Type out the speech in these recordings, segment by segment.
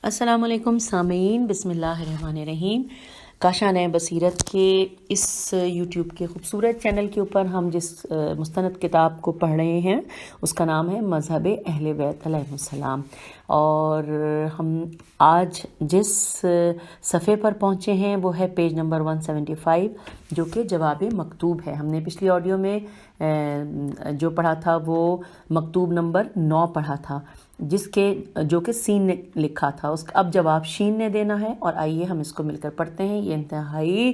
السلام علیکم سامعین، بسم اللہ الرحمن الرحیم۔ کاشان بصیرت کے اس یوٹیوب کے خوبصورت چینل کے اوپر ہم جس مستند کتاب کو پڑھ رہے ہیں اس کا نام ہے مذہب اہل بیت علیہ السلام، اور ہم آج جس صفحے پر پہنچے ہیں وہ ہے پیج نمبر 175، جو کہ جواب مکتوب ہے۔ ہم نے پچھلی آڈیو میں جو پڑھا تھا وہ مکتوب نمبر 9 پڑھا تھا، جو کہ سین نے لکھا تھا۔ اس کا اب جواب شین نے دینا ہے، اور آئیے ہم اس کو مل کر پڑھتے ہیں۔ یہ انتہائی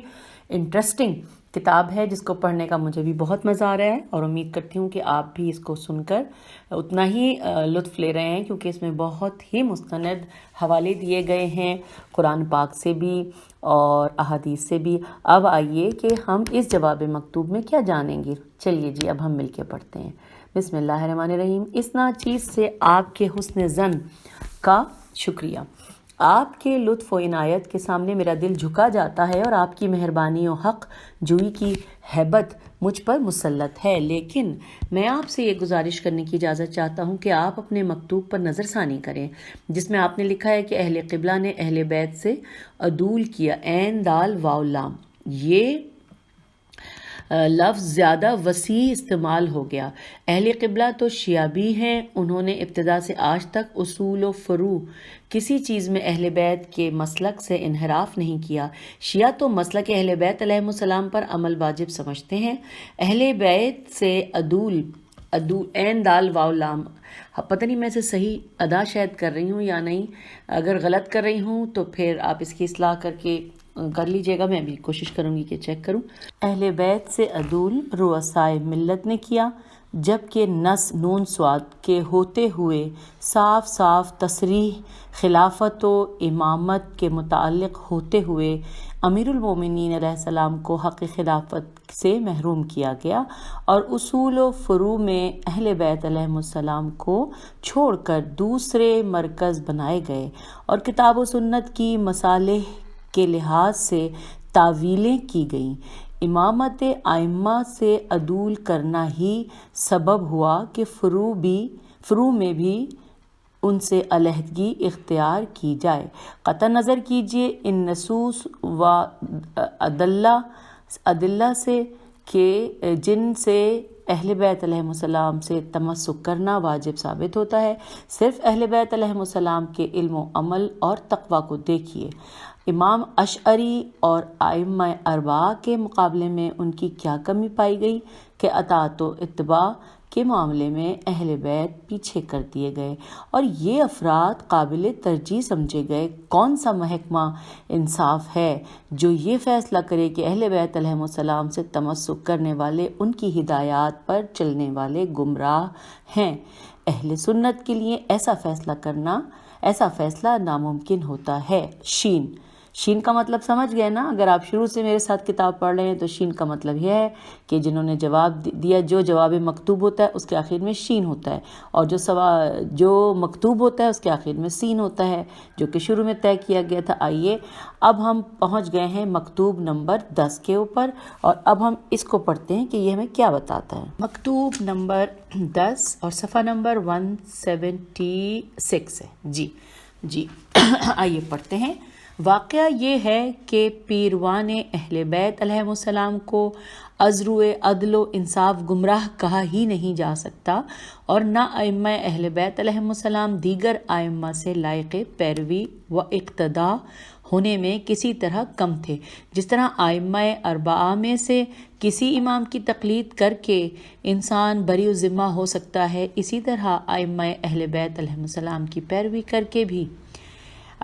انٹرسٹنگ کتاب ہے جس کو پڑھنے کا مجھے بھی بہت مزہ آ رہا ہے، اور امید کرتی ہوں کہ آپ بھی اس کو سن کر اتنا ہی لطف لے رہے ہیں، کیونکہ اس میں بہت ہی مستند حوالے دیے گئے ہیں قرآن پاک سے بھی اور احادیث سے بھی۔ اب آئیے کہ ہم اس جواب مکتوب میں کیا جانیں گے۔ چلیے جی، اب ہم مل کے پڑھتے ہیں۔ بسم اللہ الرحمن الرحیم۔ اس ناچیز سے آپ کے حسن ظن کا شکریہ۔ آپ کے لطف و عنایت کے سامنے میرا دل جھکا جاتا ہے، اور آپ کی مہربانی و حق جوئی کی ہیبت مجھ پر مسلط ہے، لیکن میں آپ سے یہ گزارش کرنے کی اجازت چاہتا ہوں کہ آپ اپنے مکتوب پر نظر ثانی کریں، جس میں آپ نے لکھا ہے کہ اہل قبلہ نے اہل بیت سے عدول کیا۔ عین دال واو لام، یہ لفظ زیادہ وسیع استعمال ہو گیا۔ اہل قبلہ تو شیعہ بھی ہیں، انہوں نے ابتدا سے آج تک اصول و فروع کسی چیز میں اہل بیت کے مسلک سے انحراف نہیں کیا۔ شیعہ تو مسلک اہل بیت علیہ السلام پر عمل واجب سمجھتے ہیں۔ اہل بیت سے عدول عین دال واو لام، پتہ نہیں میں اسے صحیح ادا شاید کر رہی ہوں یا نہیں، اگر غلط کر رہی ہوں تو پھر آپ اس کی اصلاح کر لیجئے گا، میں بھی کوشش کروں گی کہ چیک کروں۔ اہل بیت سے عدول رؤسائے ملت نے کیا، جبکہ نص نون سواد کے ہوتے ہوئے صاف صاف تصریح خلافت و امامت کے متعلق ہوتے ہوئے امیر المومنین علیہ السلام کو حق خلافت سے محروم کیا گیا، اور اصول و فروع میں اہل بیت علیہ السلام کو چھوڑ کر دوسرے مرکز بنائے گئے، اور کتاب و سنت کی مصالح کے لحاظ سے تعویلیں کی گئیں۔ امامت ائمہ سے عدول کرنا ہی سبب ہوا کہ فروع میں بھی ان سے علیحدگی اختیار کی جائے۔ قطع نظر کیجیے ان نصوص و ادلہ سے کہ جن سے اہل بیت علیہ السلام سے تمسک کرنا واجب ثابت ہوتا ہے۔ صرف اہل بیت علیہ السلام کے علم و عمل اور تقوی کو دیکھیے۔ امام اشعری اور ائمہ اربعہ کے مقابلے میں ان کی کیا کمی پائی گئی کہ اطاعت و اتباع کے معاملے میں اہل بیت پیچھے کر دیے گئے، اور یہ افراد قابل ترجیح سمجھے گئے۔ کون سا محکمہ انصاف ہے جو یہ فیصلہ کرے کہ اہل بیت علیہ السلام سے تمسک کرنے والے ان کی ہدایات پر چلنے والے گمراہ ہیں؟ اہل سنت کے لیے ایسا فیصلہ ناممکن ہوتا ہے۔ شین کا مطلب سمجھ گئے نا؟ اگر آپ شروع سے میرے ساتھ کتاب پڑھ رہے ہیں تو شین کا مطلب یہ ہے کہ جنہوں نے جواب دیا، جو جواب مکتوب ہوتا ہے اس کے آخر میں شین ہوتا ہے، اور جو مکتوب ہوتا ہے اس کے آخر میں سین ہوتا ہے، جو کہ شروع میں طے کیا گیا تھا۔ آئیے اب ہم پہنچ گئے ہیں مکتوب نمبر 10 کے اوپر، اور اب ہم اس کو پڑھتے ہیں کہ یہ ہمیں کیا بتاتا ہے۔ مکتوب نمبر 10 اور صفحہ نمبر 176 ہے۔ جی آئیے پڑھتے ہیں۔ واقعہ یہ ہے کہ پیروان اہل بیت علیہ السلام کو ازرو عدل و انصاف گمراہ کہا ہی نہیں جا سکتا، اور نہ ائمہ اہل بیت علیہ السلام دیگر ائمہ سے لائق پیروی و اقتداء ہونے میں کسی طرح کم تھے۔ جس طرح ائمہ اربعہ میں سے کسی امام کی تقلید کر کے انسان بری ذمہ ہو سکتا ہے، اسی طرح ائمہ اہل بیت علیہ السلام کی پیروی کر کے بھی۔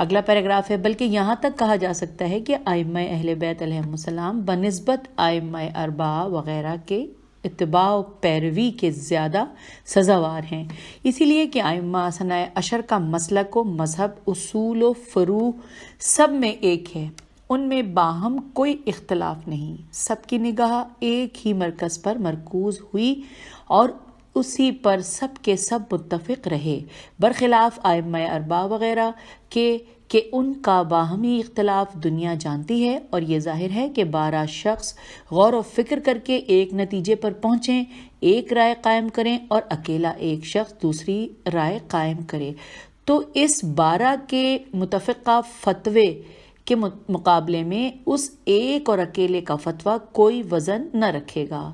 اگلا پیراگراف ہے، بلکہ یہاں تک کہا جا سکتا ہے کہ ائمہ اہل بیت علیہ السلام بنسبت ائمہ اربعہ وغیرہ کے اتباع و پیروی کے زیادہ سزاوار ہیں، اسی لیے کہ ائمہ اثنا عشر کا مسلک و مذہب، اصول و فروع سب میں ایک ہے، ان میں باہم کوئی اختلاف نہیں، سب کی نگاہ ایک ہی مرکز پر مرکوز ہوئی اور اسی پر سب کے سب متفق رہے، برخلاف ائمہ اربعہ وغیرہ کہ ان کا باہمی اختلاف دنیا جانتی ہے، اور یہ ظاہر ہے کہ 12 شخص غور و فکر کر کے ایک نتیجے پر پہنچیں، ایک رائے قائم کریں، اور اکیلا ایک شخص دوسری رائے قائم کرے تو اس 12 کے متفقہ فتوے کے مقابلے میں اس ایک اور اکیلے کا فتویٰ کوئی وزن نہ رکھے گا۔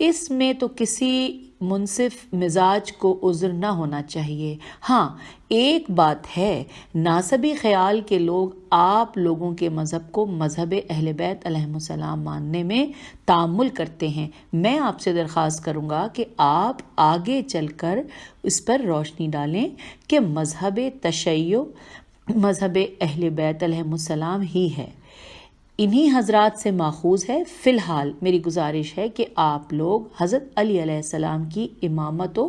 اس میں تو کسی منصف مزاج کو عذر نہ ہونا چاہیے۔ ہاں ایک بات ہے، ناسبی خیال کے لوگ آپ لوگوں کے مذہب کو مذہب اہل بیت علیہم السلام ماننے میں تعامل کرتے ہیں۔ میں آپ سے درخواست کروں گا کہ آپ آگے چل کر اس پر روشنی ڈالیں کہ مذہب تشیع مذہب اہل بیت علیہم السلام ہی ہے، انہی حضرات سے ماخوذ ہے۔ فی الحال میری گزارش ہے کہ آپ لوگ حضرت علی علیہ السلام کی امامت و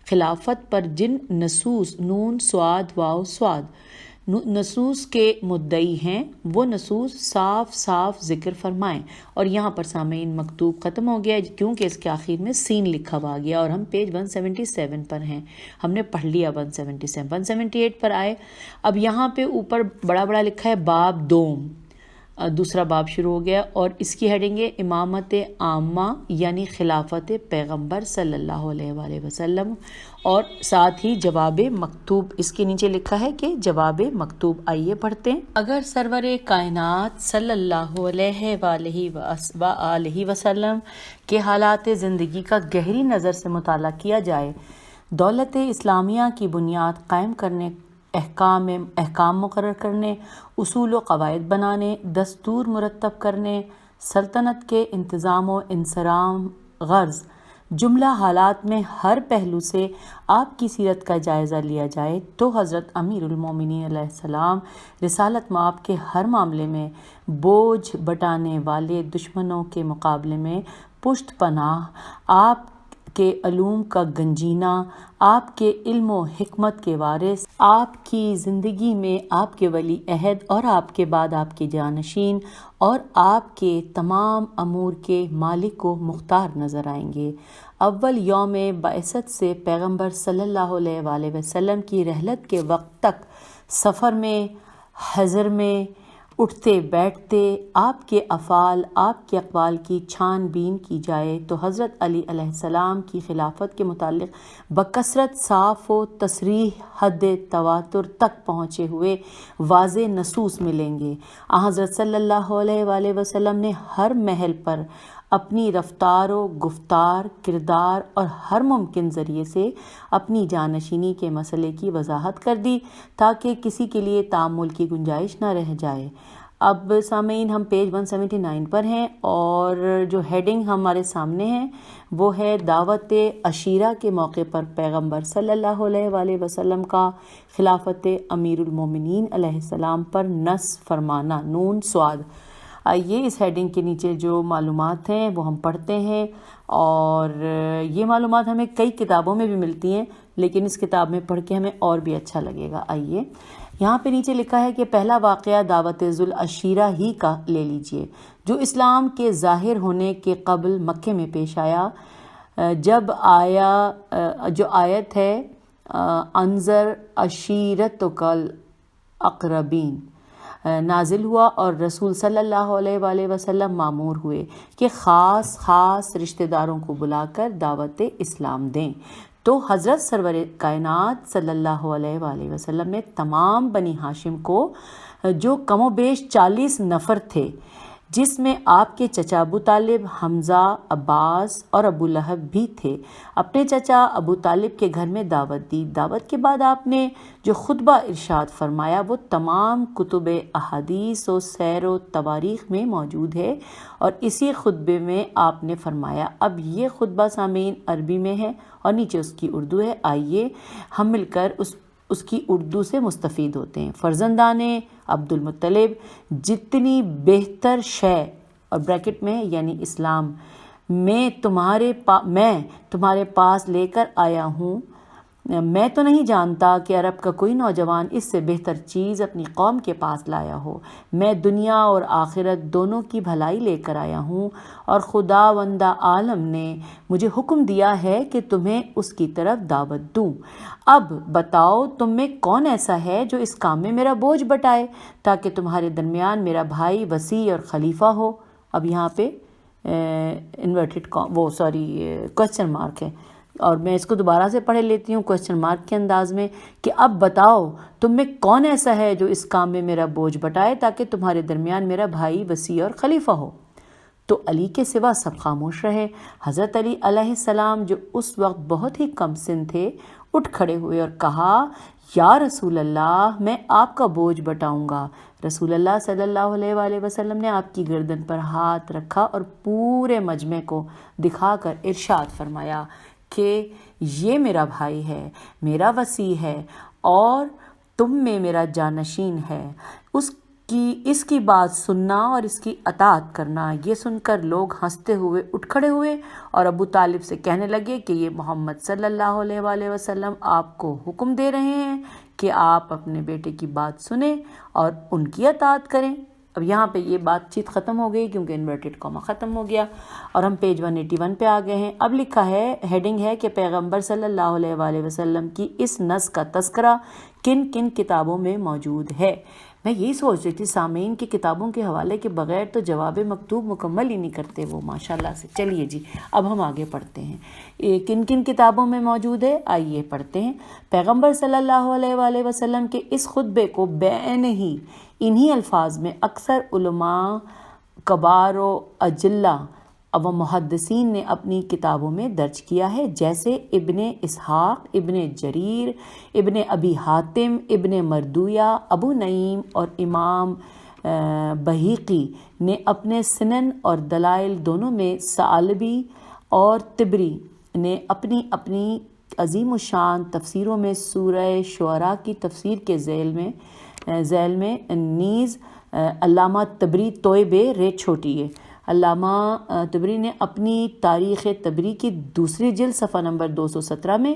خلافت پر جن نصوص نون صاد واو صاد نصوص کے مدعی ہیں وہ نصوص صاف صاف ذکر فرمائیں۔ اور یہاں پر سامعین مکتوب ختم ہو گیا کیونکہ اس کے آخر میں سین لکھا ہوا گیا اور ہم پیج 177 پر ہیں، ہم نے پڑھ لیا 178 پر آئے۔ اب یہاں پہ اوپر بڑا بڑا لکھا ہے باب دوم، دوسرا باب شروع ہو گیا اور اس کی ہیڈنگ ہے امامت عامہ یعنی خلافت پیغمبر صلی اللہ علیہ وآلہ وسلم، اور ساتھ ہی جواب مکتوب اس کے نیچے لکھا ہے کہ جواب مکتوب۔ آئیے پڑھتے ہیں۔ اگر سرور کائنات صلی اللہ علیہ وآلہ وسلم کے حالات زندگی کا گہری نظر سے مطالعہ کیا جائے، دولت اسلامیہ کی بنیاد قائم کرنے، احکام مقرر کرنے، اصول و قواعد بنانے، دستور مرتب کرنے، سلطنت کے انتظام و انصرام غرض جملہ حالات میں ہر پہلو سے آپ کی سیرت کا جائزہ لیا جائے تو حضرت امیر المومنین علیہ السلام رسالت مآب کے ہر معاملے میں بوجھ بٹانے والے دشمنوں کے مقابلے میں پشت پناہ، آپ کے علوم کا گنجینہ، آپ کے علم و حکمت کے وارث، آپ کی زندگی میں آپ کے ولی عہد اور آپ کے بعد آپ کے جانشین اور آپ کے تمام امور کے مالک کو مختار نظر آئیں گے۔ اول یوم بعثت سے پیغمبر صلی اللہ علیہ وآلہ وسلم کی رحلت کے وقت تک سفر میں، حضر میں، اٹھتے بیٹھتے آپ کے افعال، آپ کے اقوال کی چھان بین کی جائے تو حضرت علی علیہ السلام کی خلافت کے متعلق بکثرت صاف و تصریح حد تواتر تک پہنچے ہوئے واضح نصوص ملیں گے۔ حضرت صلی اللہ علیہ وآلہ وسلم نے ہر محل پر اپنی رفتار و گفتار، کردار اور ہر ممکن ذریعے سے اپنی جانشینی کے مسئلے کی وضاحت کر دی تاکہ کسی کے لیے تعامل کی گنجائش نہ رہ جائے۔ اب سامعین ہم پیج 179 پر ہیں اور جو ہیڈنگ ہمارے سامنے ہے وہ ہے دعوت عشیرہ کے موقع پر پیغمبر صلی اللہ علیہ وآلہ وسلم کا خلافت امیر المومنین علیہ السلام پر نصب فرمانا، نون صاد۔ آئیے اس ہیڈنگ کے نیچے جو معلومات ہیں وہ ہم پڑھتے ہیں، اور یہ معلومات ہمیں کئی کتابوں میں بھی ملتی ہیں لیکن اس کتاب میں پڑھ کے ہمیں اور بھی اچھا لگے گا۔ آئیے یہاں پہ نیچے لکھا ہے کہ پہلا واقعہ دعوت ذوالعشیرہ ہی کا لے لیجئے جو اسلام کے ظاہر ہونے کے قبل مکے میں پیش آیا، جب جو آیت ہے انذر عشیرتکل اقربین نازل ہوا اور رسول صلی اللہ علیہ وآلہ وسلم مامور ہوئے کہ خاص رشتہ داروں کو بلا کر دعوت اسلام دیں، تو حضرت سرور کائنات صلی اللہ علیہ وآلہ وسلم نے تمام بنی ہاشم کو، جو کم و بیش 40 نفر تھے، جس میں آپ کے چچا ابو طالب، حمزہ، عباس اور ابو لہب بھی تھے، اپنے چچا ابو طالب کے گھر میں دعوت دی۔ دعوت کے بعد آپ نے جو خطبہ ارشاد فرمایا وہ تمام کتب احادیث و سیر و تواریخ میں موجود ہے، اور اسی خطبے میں آپ نے فرمایا۔ اب یہ خطبہ سامعین عربی میں ہے اور نیچے اس کی اردو ہے۔ آئیے ہم مل کر اس کی اردو سے مستفید ہوتے ہیں۔ فرزندان عبد المطلب، جتنی بہتر شے اور بریکٹ میں یعنی اسلام میں تمہارے پاس لے کر آیا ہوں، میں تو نہیں جانتا کہ عرب کا کوئی نوجوان اس سے بہتر چیز اپنی قوم کے پاس لایا ہو۔ میں دنیا اور آخرت دونوں کی بھلائی لے کر آیا ہوں، اور خداوند عالم نے مجھے حکم دیا ہے کہ تمہیں اس کی طرف دعوت دوں۔ اب بتاؤ تم میں کون ایسا ہے جو اس کام میں میرا بوجھ بٹائے تاکہ تمہارے درمیان میرا بھائی وسیع اور خلیفہ ہو۔ اب یہاں پہ کوسچن مارک ہے، اور میں اس کو دوبارہ سے پڑھ لیتی ہوں کویسچن مارک کے انداز میں کہ اب بتاؤ تم میں کون ایسا ہے جو اس کام میں میرا بوجھ بٹائے تاکہ تمہارے درمیان میرا بھائی وصی اور خلیفہ ہو۔ تو علی کے سوا سب خاموش رہے۔ حضرت علی علیہ السلام جو اس وقت بہت ہی کم سن تھے اٹھ کھڑے ہوئے اور کہا یا رسول اللہ میں آپ کا بوجھ بٹاؤں گا۔ رسول اللہ صلی اللہ علیہ وآلہ وسلم نے آپ کی گردن پر ہاتھ رکھا اور پورے مجمع کو دکھا کر ارشاد فرمایا کہ یہ میرا بھائی ہے، میرا وصی ہے اور تم میں میرا جانشین ہے، اس کی بات سننا اور اس کی اطاعت کرنا۔ یہ سن کر لوگ ہنستے ہوئے اٹھ کھڑے ہوئے اور ابو طالب سے کہنے لگے کہ یہ محمد صلی اللہ علیہ وآلہ وسلم آپ کو حکم دے رہے ہیں کہ آپ اپنے بیٹے کی بات سنیں اور ان کی اطاعت کریں۔ اب یہاں پہ یہ بات چیت ختم ہو گئی کیونکہ انورٹڈ کاما ختم ہو گیا اور ہم پیج 181 پہ آ گئے ہیں۔ اب لکھا ہے، ہیڈنگ ہے کہ پیغمبر صلی اللہ علیہ وآلہ وسلم کی اس نص کا تذکرہ کن کن کتابوں میں موجود ہے۔ میں یہی سوچ رہی تھی سامعین کی کتابوں کے حوالے کے بغیر تو جواب مکتوب مکمل ہی نہیں کرتے وہ ماشاءاللہ سے۔ چلیے جی اب ہم آگے پڑھتے ہیں کن کن کتابوں میں موجود ہے، آئیے پڑھتے ہیں۔ پیغمبر صلی اللہ علیہ وآلہ وسلم کے اس خطبے کو بعین ہی انہی الفاظ میں اکثر علماء کبار و اجلہ و محدثین نے اپنی کتابوں میں درج کیا ہے، جیسے ابن اسحاق، ابن جریر، ابن ابی حاتم، ابن مردویہ، ابو نعیم اور امام بہیقی نے اپنے سنن اور دلائل دونوں میں، ثعلبی اور طبری نے اپنی اپنی عظیم الشان تفسیروں میں سورہ شعراء کی تفسیر کے ذیل میں نیز علامہ طبری توئے رے چھوٹی ہے۔ علامہ طبری نے اپنی تاریخ طبری کی دوسری جلد صفحہ نمبر 217 میں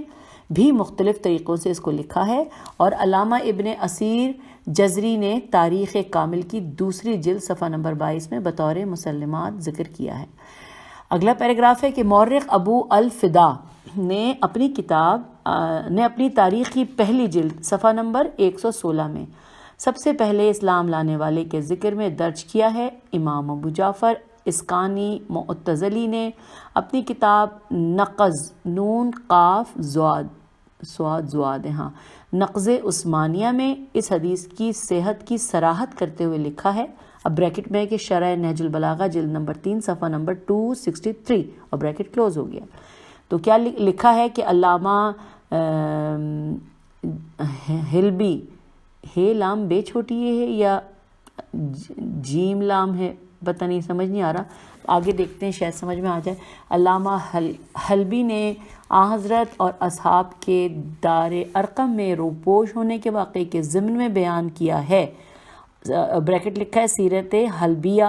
بھی مختلف طریقوں سے اس کو لکھا ہے، اور علامہ ابن اسیر جزری نے تاریخ کامل کی دوسری جلد صفحہ نمبر 22 میں بطور مسلمات ذکر کیا ہے۔ اگلا پیراگراف ہے کہ مورخ ابو الفدا نے اپنی تاریخ کی پہلی جلد صفحہ نمبر 116 میں سب سے پہلے اسلام لانے والے کے ذکر میں درج کیا ہے۔ امام ابو جعفر اسکانی معتزلی نے اپنی کتاب نقض نون قاف زواد نقض عثمانیہ میں اس حدیث کی صحت کی صراحت کرتے ہوئے لکھا ہے۔ اب بریکٹ میں کہ شرح نہج البلاغہ جلد نمبر 3 صفحہ نمبر 263 اور بریکٹ کلوز ہو گیا۔ تو کیا لکھا ہے کہ علامہ ہلبی، ہے لام بے چھوٹی ہے یا جیم لام ہے، پتہ نہیں، سمجھ نہیں آ رہا، آگے دیکھتے ہیں شاید سمجھ میں آ جائے۔ علامہ حلبی نے حضرت اور اصحاب کے دار ارقم میں روپوش ہونے کے واقعے کے ضمن میں بیان کیا ہے۔ بریکٹ لکھا ہے سیرت حلبیہ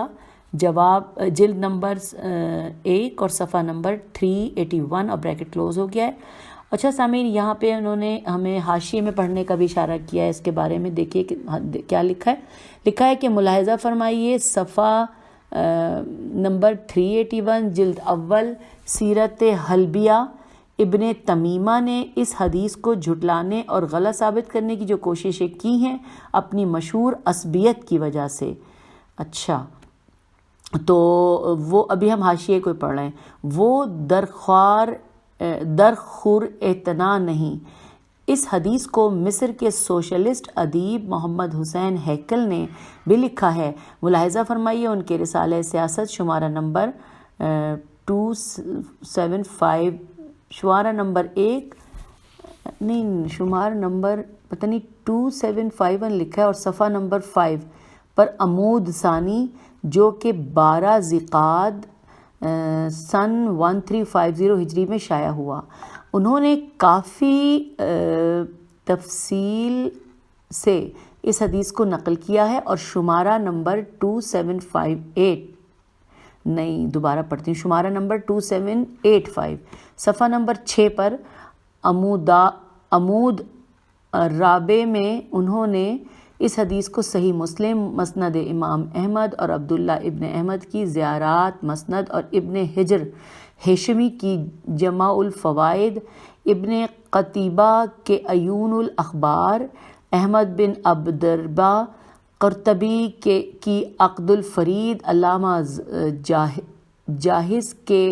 جواب جلد نمبر 1 اور صفحہ نمبر 381 اور بریکٹ کلوز ہو گیا ہے۔ اچھا سامعین، یہاں پہ انہوں نے ہمیں حاشیے میں پڑھنے کا بھی اشارہ کیا ہے، اس کے بارے میں دیکھیے کہ کیا لکھا ہے۔ لکھا ہے کہ ملاحظہ فرمائیے صفحہ نمبر 381 جلد اول سیرت حلبیہ، ابن تمیمہ نے اس حدیث کو جھٹلانے اور غلط ثابت کرنے کی جو کوششیں کی ہیں اپنی مشہور عصبیت کی وجہ سے۔ اچھا تو وہ ابھی ہم حاشیے کو پڑھ رہے ہیں۔ وہ درخور اعتنا نہیں، اس حدیث کو مصر کے سوشلسٹ ادیب محمد حسین ہیکل نے بھی لکھا ہے۔ ملاحظہ فرمائیے ان کے رسالہ سیاست شمارہ نمبر 275 شمارہ نمبر 1 نہیں شمارہ نمبر پتہ نہیں 2751 لکھا ہے اور صفحہ نمبر 5 پر عمود ثانی جو کہ 12 ذیقعد سن 1350 ہجری میں شائع ہوا۔ انہوں نے کافی تفصیل سے اس حدیث کو نقل کیا ہے اور شمارہ نمبر 2758 نہیں دوبارہ پڑھتی ہوں، شمارہ نمبر 2785 صفحہ نمبر 6 پر عمود رابع میں انہوں نے اس حدیث کو صحیح مسلم، مسند امام احمد اور عبداللہ ابن احمد کی زیارات مسند اور ابن حجر ہیشمی کی جمع الفوائد، ابن قتیبہ کے عیون الاخبار، احمد بن عبدالربہ قرطبی کی عقد الفرید، علامہ جاہز کے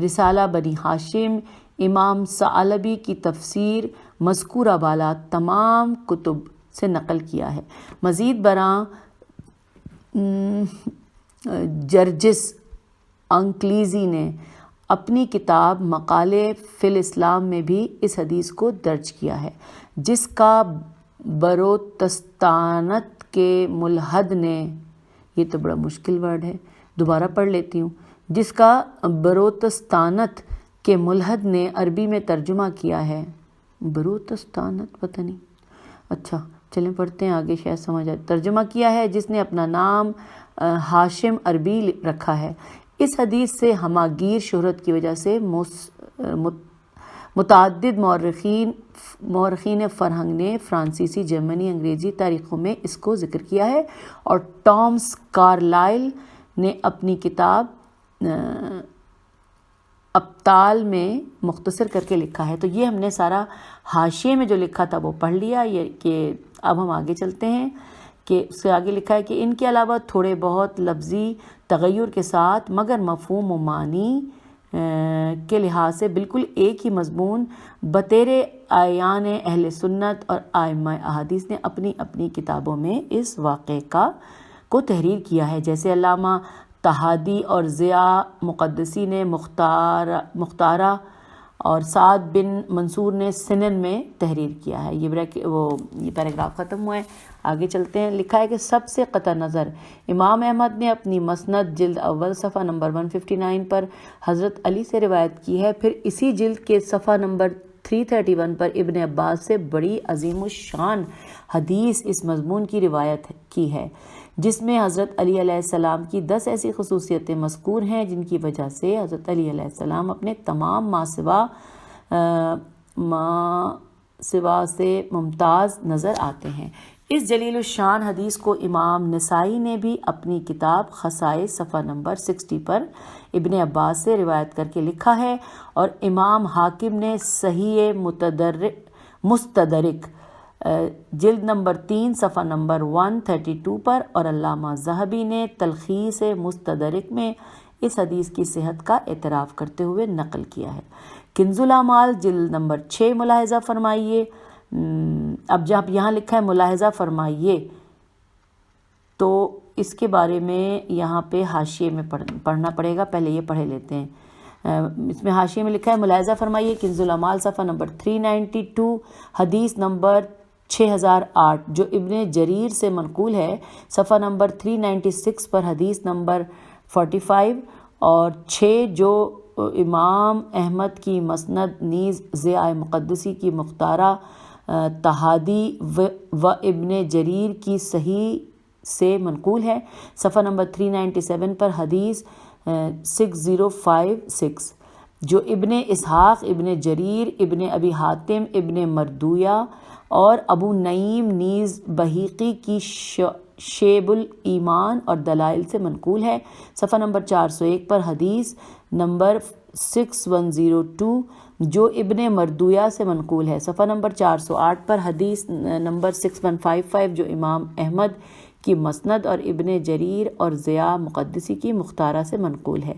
رسالہ بنی ہاشم، امام ثعلبی کی تفسیر مذکورہ بالا تمام کتب سے نقل کیا ہے۔ مزید برآں جرجس انکلیزی نے اپنی کتاب مقالے فی الاسلام میں بھی اس حدیث کو درج کیا ہے، جس کا بروتستانت کے ملحد نے، یہ تو بڑا مشکل ورڈ ہے، دوبارہ پڑھ لیتی ہوں، جس کا بروتستانت کے ملحد نے عربی میں ترجمہ کیا ہے۔ بروتستانت پتہ نہیں، اچھا چلیں پڑھتے ہیں آگے، شاید سمجھ آئے۔ ترجمہ کیا ہے جس نے اپنا نام ہاشم عربی رکھا ہے۔ اس حدیث سے ہماگیر شہرت کی وجہ سے متعدد مورخین فرہنگ نے فرانسیسی، جرمنی، انگریزی تاریخوں میں اس کو ذکر کیا ہے، اور ٹامس کارلائل نے اپنی کتاب ابطال میں مختصر کر کے لکھا ہے۔ تو یہ ہم نے سارا حاشیے میں جو لکھا تھا وہ پڑھ لیا، یہ کہ اب ہم آگے چلتے ہیں کہ اس سے آگے لکھا ہے کہ ان کے علاوہ تھوڑے بہت لفظی تغیر کے ساتھ مگر مفہوم و معنی کے لحاظ سے بالکل ایک ہی مضمون بطور اعیان اہل سنت اور ائمہ احادیث نے اپنی اپنی کتابوں میں اس واقعے کو تحریر کیا ہے، جیسے علامہ طحادی اور ضیاء مقدسی نے مختارہ اور سعد بن منصور نے سنن میں تحریر کیا ہے۔ یہ پیراگراف ختم ہوا ہے، آگے چلتے ہیں۔ لکھا ہے کہ سب سے قطع نظر امام احمد نے اپنی مسند جلد اول صفحہ نمبر 159 پر حضرت علی سے روایت کی ہے، پھر اسی جلد کے صفحہ نمبر 331 پر ابن عباس سے بڑی عظیم الشان حدیث اس مضمون کی روایت کی ہے، جس میں حضرت علی علیہ السلام کی 10 ایسی خصوصیتیں مذکور ہیں جن کی وجہ سے حضرت علی علیہ السلام اپنے تمام ماں سوا سے ممتاز نظر آتے ہیں۔ اس جلیل الشان حدیث کو امام نسائی نے بھی اپنی کتاب خصائص صفحہ نمبر 60 پر ابن عباس سے روایت کر کے لکھا ہے، اور امام حاکم نے صحیح مستدرک جلد نمبر 3 صفحہ نمبر 132 پر، اور علامہ ذہبی نے تلخیص مستدرک میں اس حدیث کی صحت کا اعتراف کرتے ہوئے نقل کیا ہے۔ کنز الاعمال جلد نمبر 6 ملاحظہ فرمائیے۔ اب جب یہاں لکھا ہے ملاحظہ فرمائیے تو اس کے بارے میں یہاں پہ حاشیے میں پڑھنا پڑے گا، پہلے یہ پڑھے لیتے ہیں۔ اس میں حاشیے میں لکھا ہے ملاحظہ فرمائیے، کنز الاعمال صفحہ نمبر 392 حدیث نمبر 6008 جو ابن جریر سے منقول ہے، صفحہ نمبر 396 پر حدیث نمبر 45 اور 6 جو امام احمد کی مسند نیز ضیاء مقدسی کی مختارہ طحادی و ابن جریر کی صحیح سے منقول ہے، صفحہ نمبر 397 پر حدیث 6056 جو ابن اسحاق، ابن جریر، ابن ابی حاتم، ابن مردویہ اور ابو نعیم نیز بہیقی کی شیب الایمان اور دلائل سے منقول ہے، صفحہ نمبر 401 پر حدیث نمبر 6102 جو ابن مردویہ سے منقول ہے، صفحہ نمبر 408 پر حدیث نمبر 6155 جو امام احمد کی مسند اور ابن جریر اور ضیاء مقدسی کی مختارہ سے منقول ہے۔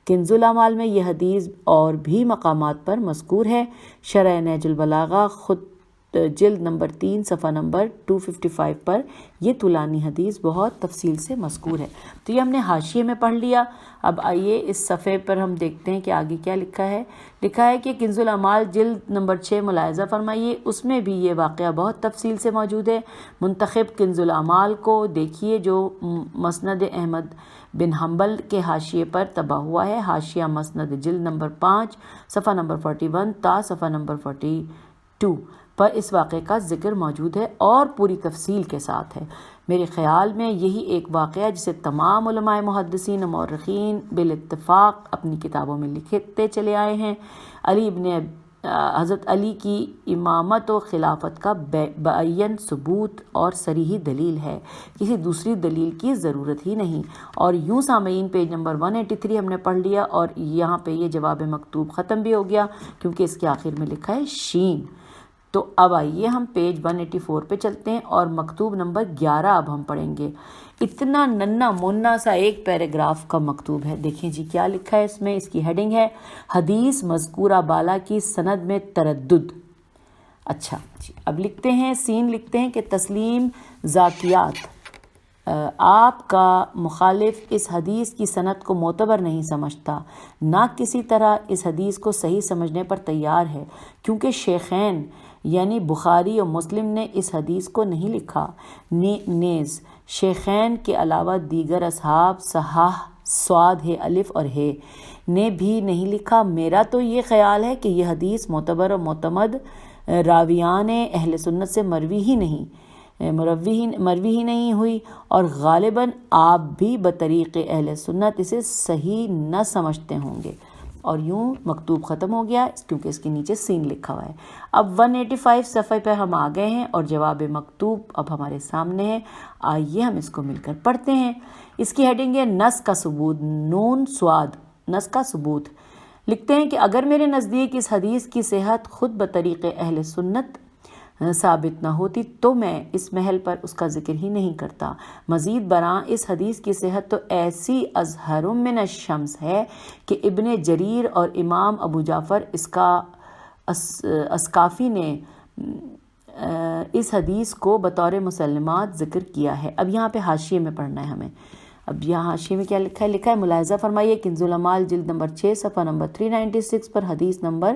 کنز الاعمال میں یہ حدیث اور بھی مقامات پر مذکور ہے۔ شرح نہج البلاغہ خود جلد نمبر 3 صفحہ نمبر 255 پر یہ طولانی حدیث بہت تفصیل سے مذکور ہے۔ تو یہ ہم نے حاشیے میں پڑھ لیا۔ اب آئیے اس صفحے پر ہم دیکھتے ہیں کہ آگے کیا لکھا ہے۔ لکھا ہے کہ کنز الاعمال جلد نمبر 6 ملاحظہ فرمائیے، اس میں بھی یہ واقعہ بہت تفصیل سے موجود ہے۔ منتخب کنز الاعمال کو دیکھیے جو مسند احمد بن حنبل کے حاشیے پر طبع ہوا ہے، حاشیہ مسند جلد نمبر 5 صفحہ نمبر 41 تا صفحہ نمبر 42 پر اس واقعے کا ذکر موجود ہے اور پوری تفصیل کے ساتھ ہے۔ میرے خیال میں یہی ایک واقعہ جسے تمام علماء محدثین و مورخین بالاتفاق اپنی کتابوں میں لکھتے چلے آئے ہیں۔ حضرت علی کی امامت و خلافت کا بعین ثبوت اور صریح دلیل ہے، کسی دوسری دلیل کی ضرورت ہی نہیں۔ اور یوں سامعین پیج نمبر 183 ہم نے پڑھ لیا، اور یہاں پہ یہ جواب مکتوب ختم بھی ہو گیا کیونکہ اس کے آخر میں لکھا ہے شین۔ تو اب آئیے ہم پیج 184 پہ چلتے ہیں اور مکتوب نمبر 11 اب ہم پڑھیں گے۔ اتنا ننا منا سا ایک پیراگراف کا مکتوب ہے، دیکھیں جی کیا لکھا ہے اس میں۔ اس کی ہیڈنگ ہے حدیث مذکورہ بالا کی سند میں تردد۔ اچھا جی، اب لکھتے ہیں، سین لکھتے ہیں کہ تسلیم ذاتیات، آپ کا مخالف اس حدیث کی سند کو معتبر نہیں سمجھتا، نہ کسی طرح اس حدیث کو صحیح سمجھنے پر تیار ہے، کیونکہ شیخین یعنی بخاری اور مسلم نے اس حدیث کو نہیں لکھا، نیز شیخین کے علاوہ دیگر اصحاب صحاح صاد ہے الف اور ہے نے بھی نہیں لکھا۔ میرا تو یہ خیال ہے کہ یہ حدیث معتبر اور معتمد راویان اہل سنت سے مروی ہی نہیں ہوئی، اور غالباً آپ بھی بطریق اہل سنت اسے صحیح نہ سمجھتے ہوں گے۔ اور یوں مکتوب ختم ہو گیا کیونکہ اس کے نیچے سین لکھا ہوا ہے۔ اب 185 صفحے پہ ہم آ گئے ہیں اور جواب مکتوب اب ہمارے سامنے ہے، آئیے ہم اس کو مل کر پڑھتے ہیں۔ اس کی ہیڈنگ ہے نص کا ثبوت، نون سواد، نص کا ثبوت۔ لکھتے ہیں کہ اگر میرے نزدیک اس حدیث کی صحت خود بطریق اہل سنت ثابت نہ ہوتی تو میں اس محل پر اس کا ذکر ہی نہیں کرتا۔ مزید برآں اس حدیث کی صحت تو ایسی اظہر من الشمس ہے کہ ابن جریر اور امام ابو جعفر اسکافی نے اس حدیث کو بطور مسلمات ذکر کیا ہے۔ اب یہاں پہ حاشیے میں پڑھنا ہے ہمیں۔ اب یہاں حاشیے میں کیا لکھا ہے؟ لکھا ہے ملاحظہ فرمائیے کنز الاعمال جلد نمبر 6 صفحہ نمبر 396 پر حدیث نمبر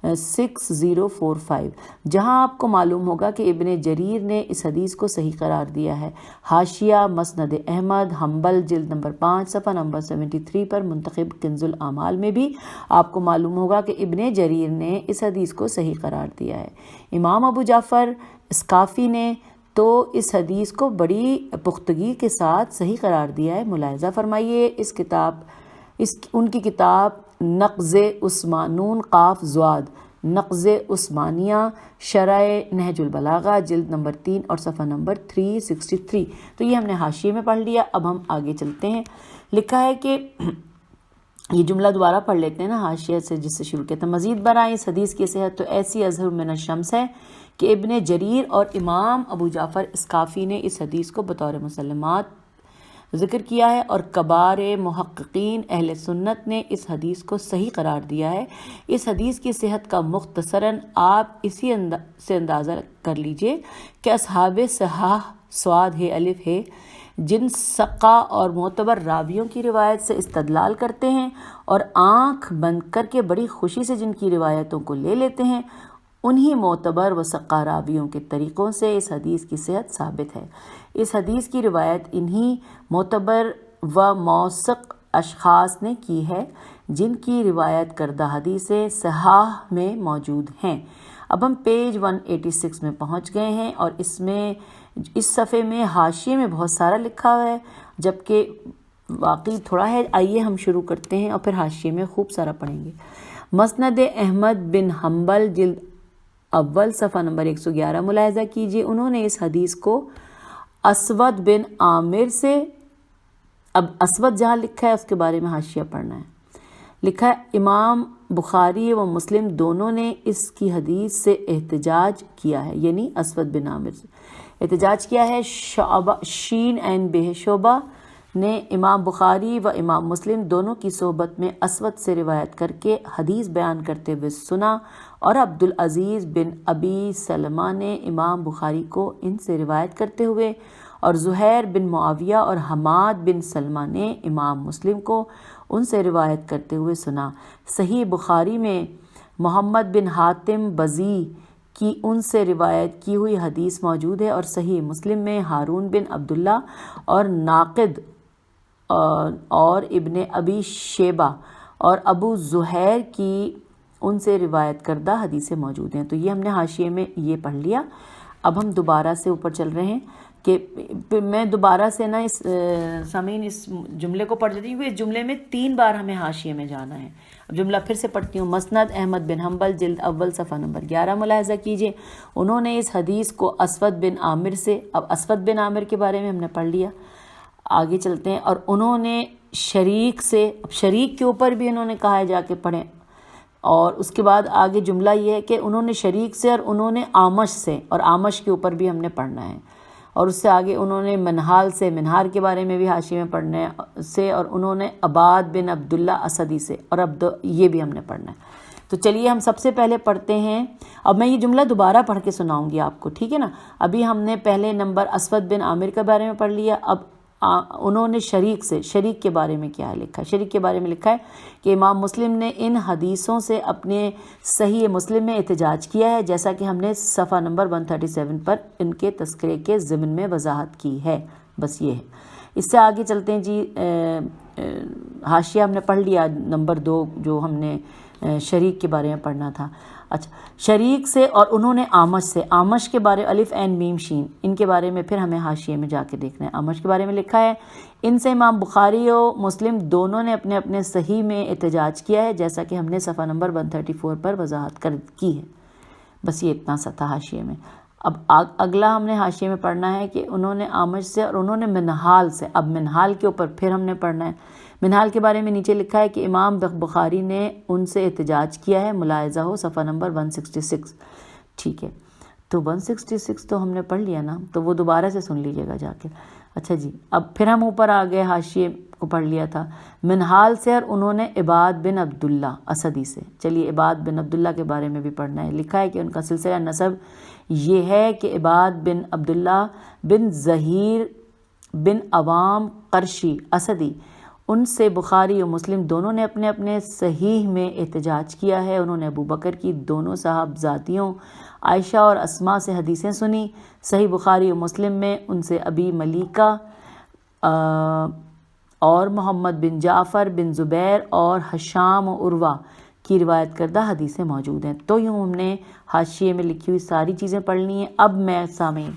6045، جہاں آپ کو معلوم ہوگا کہ ابن جریر نے اس حدیث کو صحیح قرار دیا ہے۔ حاشیہ مسند احمد حنبل جلد نمبر 5 صفحہ نمبر 73 پر منتخب کنز الاعمال میں بھی آپ کو معلوم ہوگا کہ ابن جریر نے اس حدیث کو صحیح قرار دیا ہے۔ امام ابو جعفر اسکافی نے تو اس حدیث کو بڑی پختگی کے ساتھ صحیح قرار دیا ہے۔ ملاحظہ فرمائیے ان کی کتاب نقض نون قاف زواد نقض عثمانیہ شرح نہج البلاغہ جلد نمبر 3 اور صفحہ نمبر 363۔ تو یہ ہم نے حاشیے میں پڑھ لیا، اب ہم آگے چلتے ہیں۔ لکھا ہے کہ یہ جملہ دوبارہ پڑھ لیتے ہیں نا حاشیہ سے جس سے شروع کیا تھا۔ مزید برآں اس حدیث کی صحت تو ایسی اظہر من الشمس ہے کہ ابن جریر اور امام ابو جعفر اسکافی نے اس حدیث کو بطور مسلمات ذکر کیا ہے، اور کبار محققین اہل سنت نے اس حدیث کو صحیح قرار دیا ہے۔ اس حدیث کی صحت کا مختصراً آپ اسی سے اندازہ کر لیجئے کہ اصحاب صحاح صاد ہے الف ہے جن ثقہ اور معتبر راویوں کی روایت سے استدلال کرتے ہیں اور آنکھ بند کر کے بڑی خوشی سے جن کی روایتوں کو لے لیتے ہیں، انہی معتبر و ثقہ راویوں کے طریقوں سے اس حدیث کی صحت ثابت ہے۔ اس حدیث کی روایت انہی معتبر و موثق اشخاص نے کی ہے جن کی روایت کردہ حدیثیں صحاح میں موجود ہیں۔ اب ہم پیج 186 میں پہنچ گئے ہیں اور اس صفحے میں حاشیے میں بہت سارا لکھا ہوا ہے جبکہ واقعی تھوڑا ہے۔ آئیے ہم شروع کرتے ہیں اور پھر حاشیے میں خوب سارا پڑھیں گے۔ مسند احمد بن حنبل جلد اول صفحہ نمبر 111 ملاحظہ کیجیے، انہوں نے اس حدیث کو اسود بن عامر سے، اب اسود جہاں لکھا ہے اس کے بارے میں حاشیہ پڑھنا ہے۔ لکھا ہے امام بخاری و مسلم دونوں نے اس کی حدیث سے احتجاج کیا ہے، یعنی اسود بن عامر سے احتجاج کیا ہے۔ شین این بہ شعبہ نے امام بخاری و امام مسلم دونوں کی صحبت میں اسود سے روایت کر کے حدیث بیان کرتے ہوئے سنا، اور عبدالعزیز بن ابی سلمہ نے امام بخاری کو ان سے روایت کرتے ہوئے، اور زہیر بن معاویہ اور حماد بن سلمہ نے امام مسلم کو ان سے روایت کرتے ہوئے سنا۔ صحیح بخاری میں محمد بن حاتم بزی کی ان سے روایت کی ہوئی حدیث موجود ہے، اور صحیح مسلم میں ہارون بن عبداللہ اور ناقد اور ابن ابی شیبہ اور ابو زہیر کی ان سے روایت کردہ حدیثیں موجود ہیں۔ تو یہ ہم نے حاشیے میں یہ پڑھ لیا۔ اب ہم دوبارہ سے اوپر چل رہے ہیں کہ میں دوبارہ سے نا سامعین اس جملے کو پڑھ دیتی ہوں کیونکہ اس جملے میں 3 بار ہمیں حاشیے میں جانا ہے۔ اب جملہ پھر سے پڑھتی ہوں۔ مسند احمد بن حنبل جلد اول صفحہ نمبر 11 ملاحظہ کیجیے، انہوں نے اس حدیث کو اسود بن عامر سے، اب اسود بن عامر کے بارے میں ہم نے پڑھ لیا، آگے چلتے ہیں، اور انہوں نے شریک سے، اب شریک کے اوپر بھی انہوں نے کہا ہے جا کے پڑھیں، اور اس کے بعد آگے جملہ یہ ہے کہ انہوں نے شریک سے اور انہوں نے آمش سے، اور آمش کے اوپر بھی ہم نے پڑھنا ہے، اور اس سے آگے انہوں نے منہال سے، منہار کے بارے میں بھی حاشیے میں پڑھنا ہے سے، اور انہوں نے عباد بن عبداللہ اسدی سے، اور یہ بھی ہم نے پڑھنا ہے۔ تو چلیے ہم سب سے پہلے پڑھتے ہیں، اب میں یہ جملہ دوبارہ پڑھ کے سناؤں گی آپ کو، ٹھیک ہے نا؟ ابھی ہم نے پہلے نمبر اسود بن عامر کے بارے میں پڑھ لیا، اب انہوں نے شریک سے، شریک کے بارے میں کیا ہے لکھا ہے؟ شریک کے بارے میں لکھا ہے کہ امام مسلم نے ان حدیثوں سے اپنے صحیح مسلم میں احتجاج کیا ہے، جیسا کہ ہم نے صفحہ نمبر 137 پر ان کے تذکرے کے ضمن میں وضاحت کی ہے۔ بس یہ ہے، اس سے آگے چلتے ہیں جی۔ حاشیہ ہم نے پڑھ لیا نمبر 2 جو ہم نے شریک کے بارے میں پڑھنا تھا۔ اچھا، شریک سے اور انہوں نے آمش سے، آمش کے بارے الف عین میم شین، ان کے بارے میں پھر ہمیں حاشیے میں جا کے دیکھنا ہے۔ آمش کے بارے میں لکھا ہے، ان سے امام بخاری و مسلم دونوں نے اپنے اپنے صحیح میں احتجاج کیا ہے، جیسا کہ ہم نے صفحہ نمبر 134 پر وضاحت کی ہے۔ بس یہ اتنا سا تھا حاشیے میں۔ اب اگلا ہم نے حاشیے میں پڑھنا ہے کہ انہوں نے آمش سے اور انہوں نے منہال سے۔ اب منہال کے اوپر پھر ہم نے پڑھنا ہے۔ منہال کے بارے میں نیچے لکھا ہے کہ امام بخاری نے ان سے احتجاج کیا ہے، ملاحظہ ہو صفحہ نمبر 166، ٹھیک ہے؟ تو 166 تو ہم نے پڑھ لیا نا، تو وہ دوبارہ سے سن لیجیے گا جا کے۔ اچھا جی، اب پھر ہم اوپر آ گئے، حاشیے کو پڑھ لیا تھا، منہال سے اور انہوں نے عباد بن عبداللہ اسدی سے۔ چلیے عباد بن عبداللہ کے بارے میں بھی پڑھنا ہے۔ لکھا ہے کہ ان کا سلسلہ نسب یہ ہے کہ عباد بن عبداللہ بن ظہیر بن عوام قرشی اسدی، ان سے بخاری و مسلم دونوں نے اپنے اپنے صحیح میں احتجاج کیا ہے۔ انہوں نے ابو بکر کی دونوں صاحبزادیوں عائشہ اور اسماء سے حدیثیں سنی۔ صحیح بخاری و مسلم میں ان سے ابی ملیکہ اور محمد بن جعفر بن زبیر اور حشام و عروہ کی روایت کردہ حدیثیں موجود ہیں۔ تو یوں ہم نے حاشیے میں لکھی ہوئی ساری چیزیں پڑھنی ہیں۔ اب میں سامعین،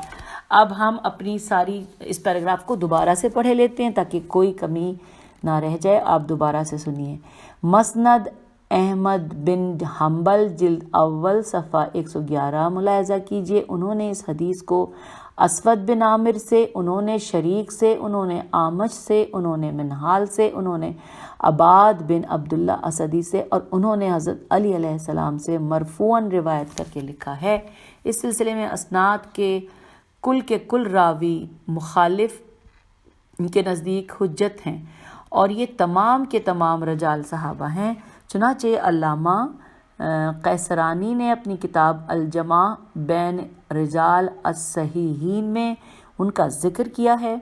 اب ہم اپنی ساری اس پیراگراف کو دوبارہ سے پڑھے لیتے ہیں تاکہ کوئی کمی نہ رہ جائے۔ آپ دوبارہ سے سنیے۔ مسند احمد بن حنبل جلد اول صفحہ 111 ملاحظہ کیجئے، انہوں نے اس حدیث کو اسود بن عامر سے، انہوں نے شریک سے، انہوں نے آمش سے، انہوں نے منہال سے، انہوں نے عباد بن عبداللہ اسدی سے، اور انہوں نے حضرت علی علیہ السلام سے مرفوعاً روایت کر کے لکھا ہے۔ اس سلسلے میں اسناد کے کل راوی مخالف ان کے نزدیک حجت ہیں، اور یہ تمام کے تمام رجال صحابہ ہیں۔ چنانچہ علامہ قیسرانی نے اپنی کتاب الجمع بین رجال الصحیحین میں ان کا ذکر کیا ہے۔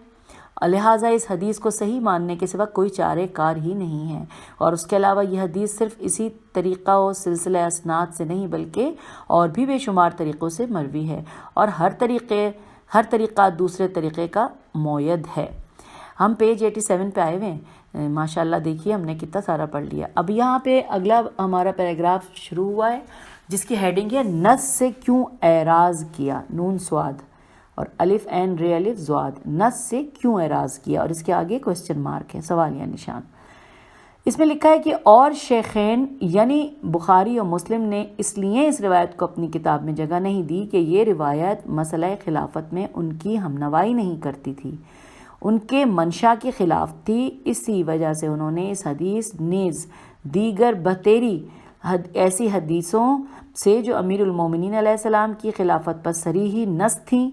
لہٰذا اس حدیث کو صحیح ماننے کے سوا کوئی چارہ کار ہی نہیں ہے، اور اس کے علاوہ یہ حدیث صرف اسی طریقہ و سلسلہ اسناد سے نہیں بلکہ اور بھی بے شمار طریقوں سے مروی ہے، اور ہر طریقہ دوسرے طریقے کا معید ہے۔ ہم پیج 87 پہ آئے ہوئے ہیں، ماشاءاللہ دیکھیے ہم نے کتنا سارا پڑھ لیا۔ اب یہاں پہ اگلا ہمارا پیراگراف شروع ہوا ہے جس کی ہیڈنگ ہے نص سے کیوں اعراض کیا، نون سواد اور الف عین رے الف زواد، نص سے کیوں اعراض کیا، اور اس کے آگے کوسچن مارک ہے، سوالیہ نشان۔ اس میں لکھا ہے کہ اور شیخین یعنی بخاری اور مسلم نے اس لیے اس روایت کو اپنی کتاب میں جگہ نہیں دی کہ یہ روایت مسئلہ خلافت میں ان کی ہمنوائی نہیں کرتی تھی، ان کے منشا کے خلاف تھی۔ اسی وجہ سے انہوں نے اس حدیث نیز دیگر بتیری ایسی حدیثوں سے جو امیر المومنین علیہ السلام کی خلافت پر صریحی نص تھیں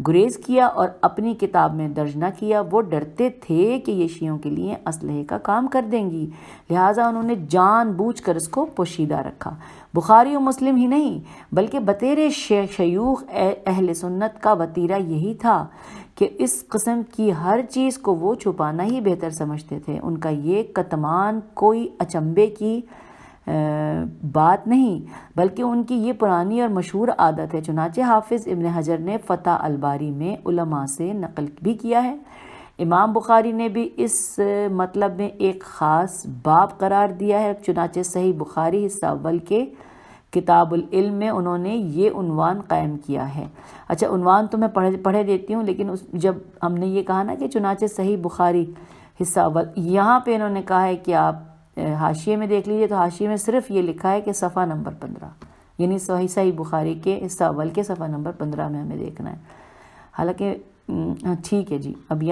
گریز کیا اور اپنی کتاب میں درج نہ کیا۔ وہ ڈرتے تھے کہ یہ شیعوں کے لیے اسلحے کا کام کر دیں گی، لہٰذا انہوں نے جان بوجھ کر اس کو پوشیدہ رکھا۔ بخاری و مسلم ہی نہیں بلکہ بطیر شیوخ اہل سنت کا وتیرہ یہی تھا کہ اس قسم کی ہر چیز کو وہ چھپانا ہی بہتر سمجھتے تھے۔ ان کا یہ کتمان کوئی اچنبے کی بات نہیں بلکہ ان کی یہ پرانی اور مشہور عادت ہے۔ چنانچہ حافظ ابن حجر نے فتح الباری میں علماء سے نقل بھی کیا ہے۔ امام بخاری نے بھی اس مطلب میں ایک خاص باب قرار دیا ہے۔ چنانچہ صحیح بخاری حصہ اول کے کتاب العلم میں انہوں نے یہ عنوان قائم کیا ہے۔ اچھا، عنوان تو میں پڑھے دیتی ہوں، لیکن جب ہم نے یہ کہا نا کہ چنانچہ صحیح بخاری حصہ اول، یہاں پہ انہوں نے کہا ہے کہ آپ حاشیے میں دیکھ لیجیے، تو حاشیے میں صرف یہ لکھا ہے کہ صفحہ نمبر 15، یعنی صحیح بخاری کے حصہ اول کے صفحہ نمبر 15 میں ہمیں دیکھنا ہے۔ حالانکہ ٹھیک ہے جی، اب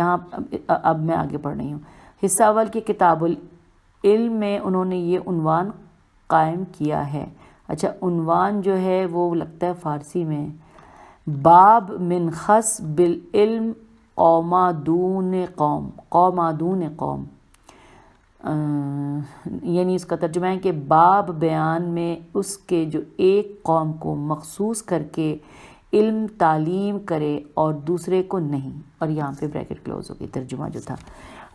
میں آگے پڑھ رہی ہوں۔ حصہ اول کی کتاب العلم میں انہوں نے یہ عنوان قائم کیا ہے۔ اچھا، عنوان جو ہے وہ لگتا ہے فارسی میں باب من خص بالعلم قومادون قوم، یعنی اس کا ترجمہ ہے کہ باب بیان میں اس کے جو ایک قوم کو مخصوص کر کے علم تعلیم کرے اور دوسرے کو نہیں، اور یہاں پہ بریکٹ کلوز ہو گئی، ترجمہ جو تھا۔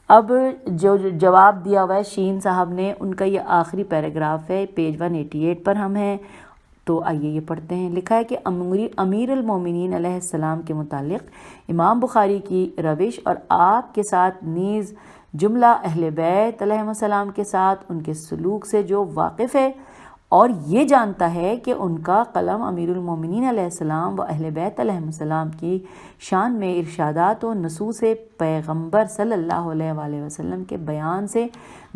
اب جو جواب دیا ہوا ہے شین صاحب نے، ان کا یہ آخری پیراگراف ہے، پیج 188 پر ہم ہیں، تو آئیے یہ پڑھتے ہیں۔ لکھا ہے کہ امیر المومنین علیہ السلام کے متعلق امام بخاری کی روش اور آپ کے ساتھ نیز جملہ اہل بیت علیہ السلام کے ساتھ ان کے سلوک سے جو واقف ہے اور یہ جانتا ہے کہ ان کا قلم امیر المومنین علیہ السلام و اہل بیت علیہ السلام کی شان میں ارشادات و نصوص پیغمبر صلی اللہ علیہ وآلہ وسلم کے بیان سے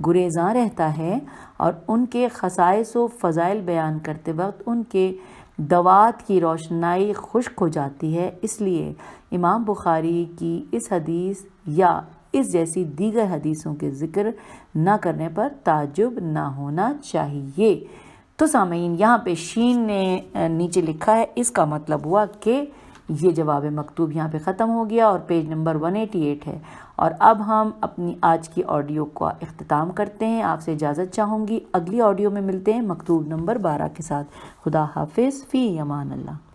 گریزاں رہتا ہے اور ان کے خصائص و فضائل بیان کرتے وقت ان کے دوات کی روشنائی خشک ہو جاتی ہے، اس لیے امام بخاری کی اس حدیث یا اس جیسی دیگر حدیثوں کے ذکر نہ کرنے پر تعجب نہ ہونا چاہیے۔ تو سامعین، یہاں پہ شین نے نیچے لکھا ہے، اس کا مطلب ہوا کہ یہ جواب مکتوب یہاں پہ ختم ہو گیا اور پیج نمبر 188 ہے۔ اور اب ہم اپنی آج کی آڈیو کا اختتام کرتے ہیں، آپ سے اجازت چاہوں گی، اگلی آڈیو میں ملتے ہیں مکتوب نمبر 12 کے ساتھ۔ خدا حافظ، فی امان اللہ۔